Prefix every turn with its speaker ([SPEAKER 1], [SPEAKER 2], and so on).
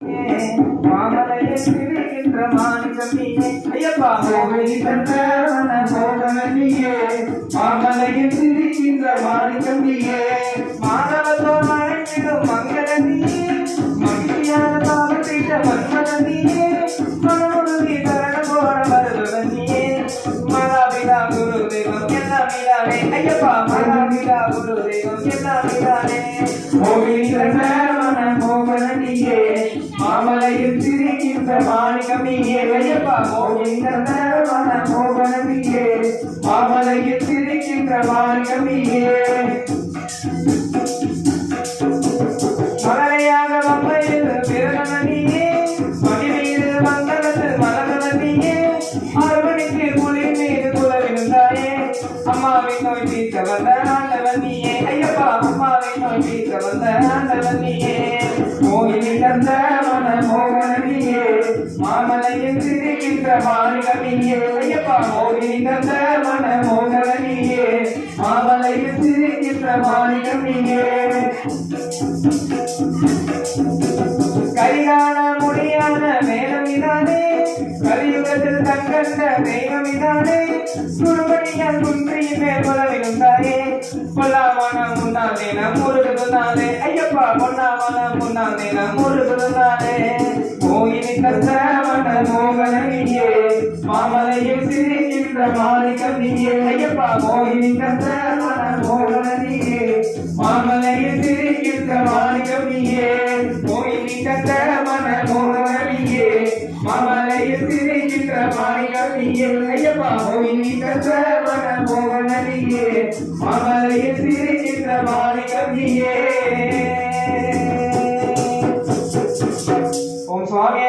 [SPEAKER 1] மாமலையை சிரிக்கின்ற மாணிக்கமியே ஐயப்பா கோவில் தந்தவன மோகனமியே மாமலையை சிரிக்கின்ற மாணிக்கமியே மாதவத்தோ மழைக்கிடும் மங்களமியே மகிழ்ச்சியான தாமத்திட்ட மன்மதனியே மனமுருகி கரண போற வருவனியே மகாவிழா குரு தெய்வம் எல்லாம் விழாவே ஐயப்பா மகாவிழா குரு தெய்வம் எல்லாம் விழாவே கோவில் தந்தவன மோகனமியே மாமலையில் சிரிக்கின்ற மாணிக்கமியே ஐயப்பா கோவிந்தவன மோகனமியே மாமலையில் சிரிக்கின்ற மாணிக்கமியே மலையாக வம்மையில் பிறந்தவனியே மகிழ்ந்து மங்களத்தில் மலர்ந்தவனியே மறுபடிக்கு குளிர் மீது குலவிருந்தாயே அம்மாவின் நோய் தீர்க்க வந்த ஆண்டவனியே ஐயப்பா அம்மாவின் நோய் தீர்க்க வந்த ஆண்டவனியே கோயிலில் தந்தவன மோகனமியே மாமலையில் சிரிக்கின்ற மாணிக்கமியே ஐயப்பா கோயிலில் தந்தவன மோகனமியே மாமலையில் சிரிக்கின்ற மாணிக்கமியே கரிகாண முடியாத மேலமிதானே கலியுகத்தில் தங்கண்ட தெய்வமிதானே குருபடியால் குன்றியின் மேல் குலவிருந்தாயே கொல்லாமனம் முன்னாலே நம் முருகதுனாலே ஐயப்பா கொல்லாமனம் முன்னாலே நம் முருகதுனாலே கோயிலில் தந்தவன மோகனமியே மாமலையில் சிரிக்கின்ற மாணிக்கமியே ஐயப்பா கோயிலில் தந்தவன மோகனமியே மாமலையில் சிரிக்கின்ற மாணிக்கமியே கோயிலில் தந்தவன மோகனமியே மாமலையில் சிரிக்கின்ற மாணிக்கமியே ஐயப்பா கோயிலில் தந்தவன மோகனமியே மாமலையில் சிரிக்கின்ற மாணிக்கமியே ஓம் சுவாமி